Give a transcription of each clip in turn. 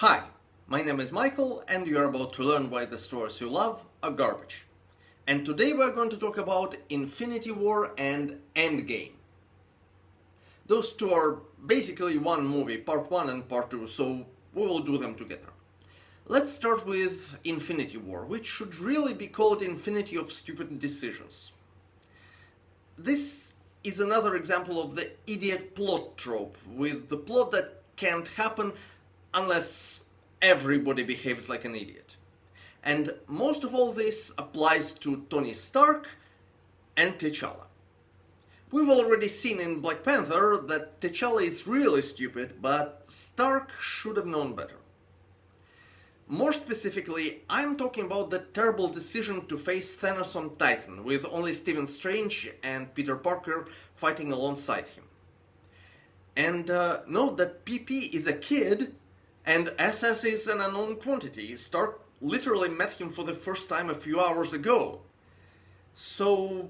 Hi, my name is Michael and you're about to learn why the stories you love are garbage. And today we're going to talk about Infinity War and Endgame. Those two are basically one movie, part 1 and part 2, so we will do them together. Let's start with Infinity War, which should really be called Infinity of Stupid Decisions. This is another example of the idiot plot trope, with the plot that can't happen unless everybody behaves like an idiot. And most of all this applies to Tony Stark and T'Challa. We've already seen in Black Panther that T'Challa is really stupid, but Stark should have known better. More specifically, I'm talking about the terrible decision to face Thanos on Titan, with only Stephen Strange and Peter Parker fighting alongside him. And note that PP is a kid, and SS is an unknown quantity. Stark literally met him for the first time a few hours ago. So,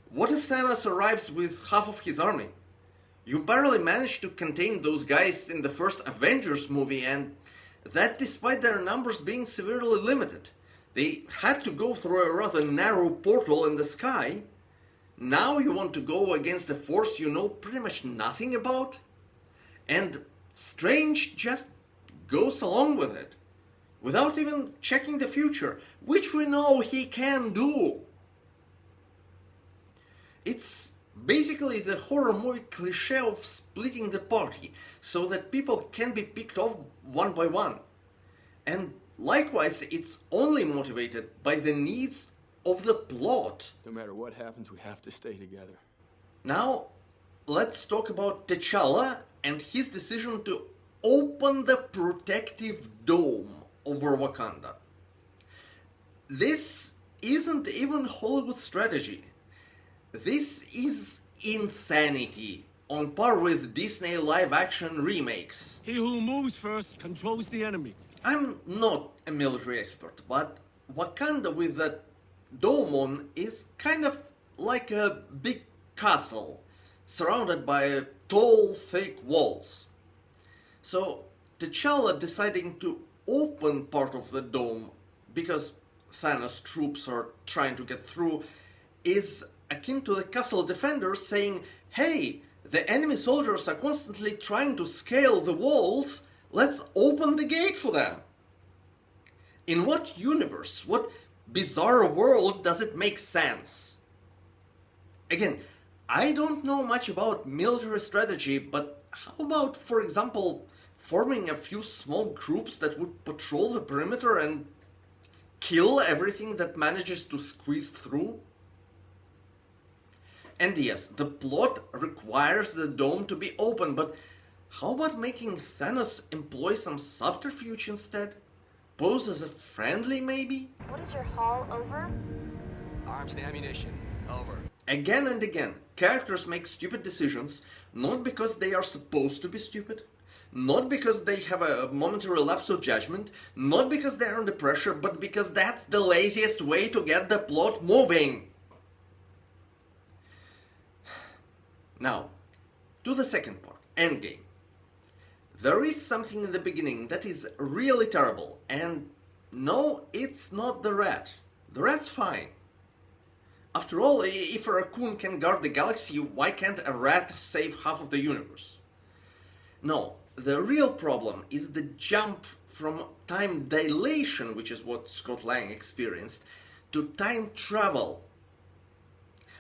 what if Thanos arrives with half of his army? You barely managed to contain those guys in the first Avengers movie, and that despite their numbers being severely limited. They had to go through a rather narrow portal in the sky. Now you want to go against a force you know pretty much nothing about? And Strange just goes along with it, without even checking the future, which we know he can do. It's basically the horror movie cliché of splitting the party, so that people can be picked off one by one. And likewise, it's only motivated by the needs of the plot. No matter what happens, we have to stay together. Now, let's talk about T'Challa and his decision to open the protective dome over Wakanda. This isn't even Hollywood strategy. This is insanity, on par with Disney live-action remakes. He who moves first controls the enemy. I'm not a military expert, but Wakanda with that dome on is kind of like a big castle, surrounded by tall, thick walls. So T'Challa deciding to open part of the dome because Thanos' troops are trying to get through is akin to the castle defenders saying, hey, the enemy soldiers are constantly trying to scale the walls, let's open the gate for them. In what universe, what bizarre world does it make sense? Again, I don't know much about military strategy, but how about, for example, forming a few small groups that would patrol the perimeter and kill everything that manages to squeeze through? And yes, the plot requires the dome to be open, but how about making Thanos employ some subterfuge instead? Pose as a friendly, maybe? What is your haul over? Arms and ammunition. Over. Again and again, characters make stupid decisions, not because they are supposed to be stupid, not because they have a momentary lapse of judgment, not because they are under pressure, but because that's the laziest way to get the plot moving. Now, to the second part, Endgame. There is something in the beginning that is really terrible, and no, it's not the rat. The rat's fine. After all, if a raccoon can guard the galaxy, why can't a rat save half of the universe? No, the real problem is the jump from time dilation, which is what Scott Lang experienced, to time travel.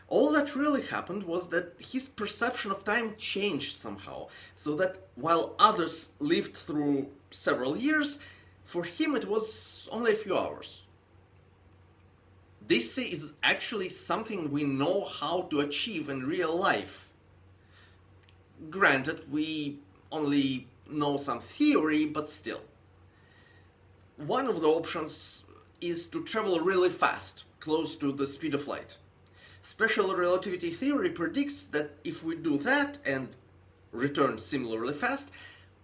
All that really happened was that his perception of time changed somehow, so that while others lived through several years, for him it was only a few hours. This is actually something we know how to achieve in real life. Granted, we only know some theory, but still. One of the options is to travel really fast, close to the speed of light. Special relativity theory predicts that if we do that and return similarly fast,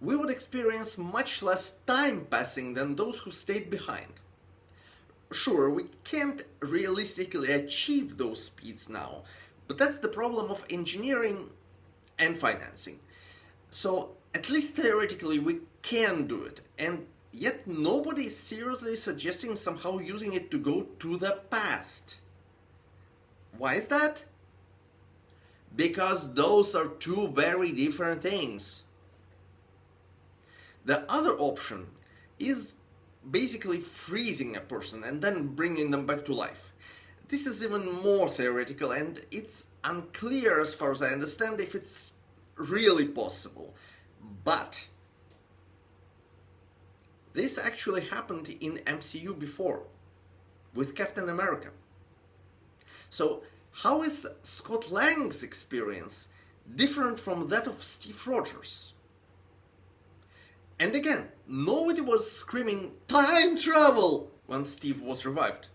we would experience much less time passing than those who stayed behind. Sure, we can't realistically achieve those speeds now, but that's the problem of engineering and financing. So At least theoretically we can do it, and yet nobody is seriously suggesting somehow using it to go to the past. Why is that? Because those are two very different things. The other option is basically freezing a person and then bringing them back to life. This is even more theoretical, and it's unclear as far as I understand if it's really possible. But this actually happened in MCU before, with Captain America. So how is Scott Lang's experience different from that of Steve Rogers? And again, nobody was screaming time travel when Steve was revived.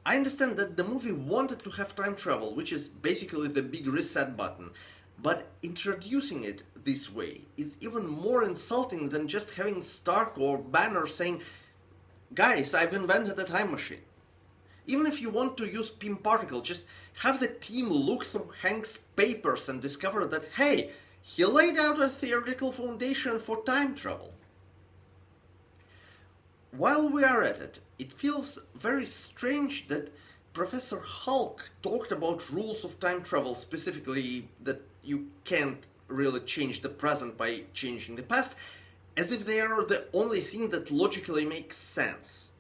I understand that the movie wanted to have time travel, which is basically the big reset button, but introducing it this way is even more insulting than just having Stark or Banner saying, "Guys, I've invented a time machine." Even if you want to use Pym Particle, just have the team look through Hank's papers and discover that, hey, he laid out a theoretical foundation for time travel. While we are at it, it feels very strange that Professor Hulk talked about rules of time travel, specifically that you can't really change the present by changing the past, as if they are the only thing that logically makes sense.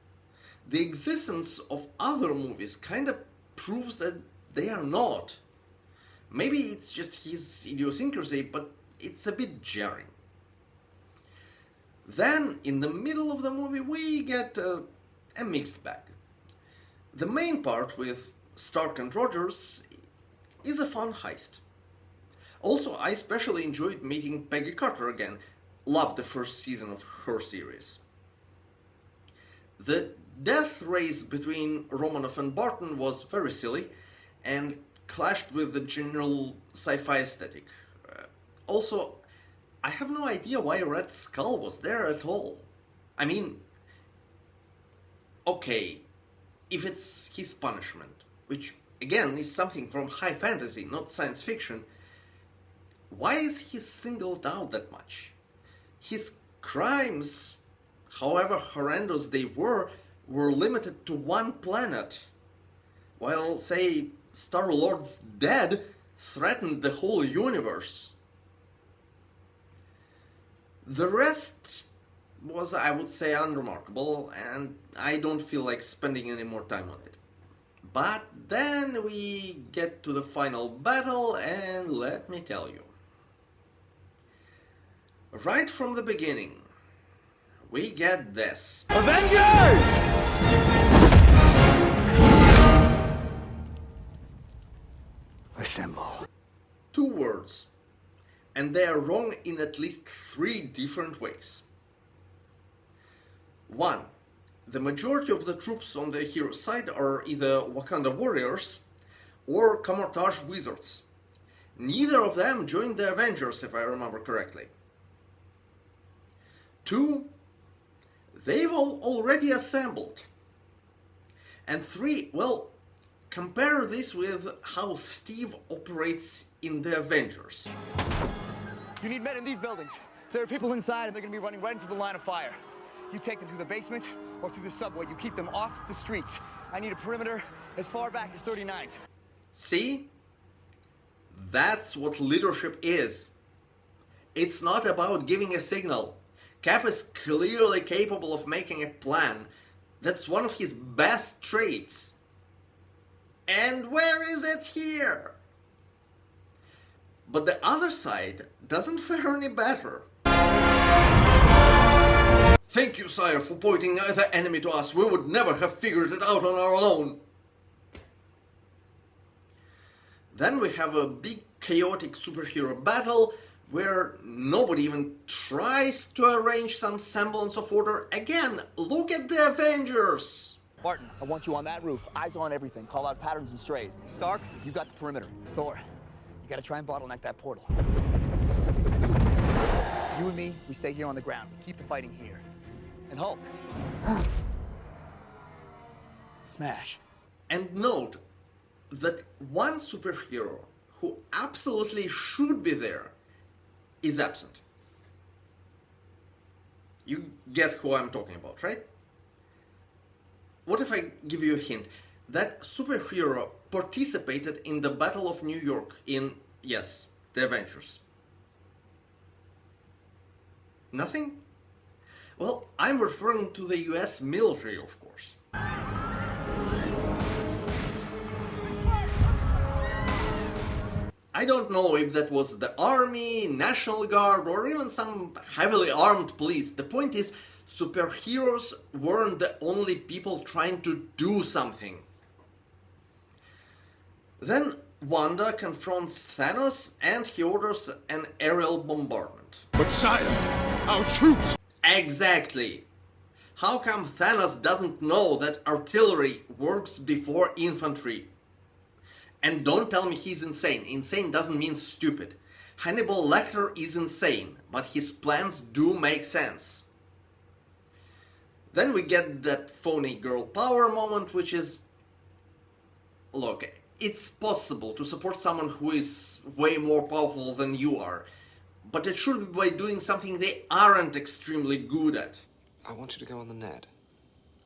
The existence of other movies kind of proves that they are not. Maybe it's just his idiosyncrasy, but it's a bit jarring. Then, in the middle of the movie, we get a mixed bag. The main part with Stark and Rogers is a fun heist. Also, I especially enjoyed meeting Peggy Carter again. Loved the first season of her series. The death race between Romanoff and Barton was very silly and clashed with the general sci-fi aesthetic. Also, I have no idea why Red Skull was there at all. I mean, okay, if it's his punishment, which again is something from high fantasy, not science fiction, why is he singled out that much? His crimes, however horrendous they were limited to one planet, while, say, Star-Lord's death threatened the whole universe. The rest was, I would say, unremarkable, and I don't feel like spending any more time on it. But then we get to the final battle, and let me tell you. Right from the beginning, we get this. Avengers! Assemble. Two words, and they are wrong in at least three different ways. One, the majority of the troops on the hero side are either Wakanda warriors or Camouflage wizards. Neither of them joined the Avengers, if I remember correctly. Two, they've all already assembled. And three, well, compare this with how Steve operates in the Avengers. You need men in these buildings. There are people inside and they're gonna be running right into the line of fire. You take them through the basement or through the subway. You keep them off the streets. I need a perimeter as far back as 39th. See? That's what leadership is. It's not about giving a signal. Cap is clearly capable of making a plan. That's one of his best traits. And where is it here? But the other side doesn't fare any better. Thank you, sire, for pointing the enemy to us. We would never have figured it out on our own. Then we have a big chaotic superhero battle where nobody even tries to arrange some semblance of order. Again, look at the Avengers! Barton, I want you on that roof. Eyes on everything. Call out patterns and strays. Stark, you got the perimeter. Thor, you gotta try and bottleneck that portal. You and me, we stay here on the ground. We keep the fighting here. And Hulk. Smash. And note that one superhero who absolutely should be there is absent. You get who I'm talking about, right? What if I give you a hint? That superhero participated in the Battle of New York in, yes, the Avengers. Nothing? Well, I'm referring to the US military, of course. I don't know if that was the army, National Guard, or even some heavily armed police. The point is, superheroes weren't the only people trying to do something. Then Wanda confronts Thanos and he orders an aerial bombardment. But sire, our troops! Exactly! How come Thanos doesn't know that artillery works before infantry? And don't tell me he's insane. Insane doesn't mean stupid. Hannibal Lecter is insane, but his plans do make sense. Then we get that phony girl power moment, which is... Look, it's possible to support someone who is way more powerful than you are, but it should be by doing something they aren't extremely good at. I want you to go on the net.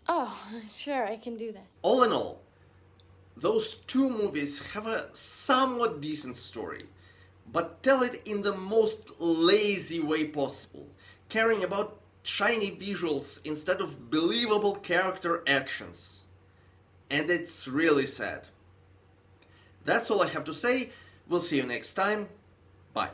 Oh, sure, I can do that. All in all, those two movies have a somewhat decent story, but tell it in the most lazy way possible, caring about shiny visuals instead of believable character actions. And it's really sad. That's all I have to say. We'll see you next time. Bye.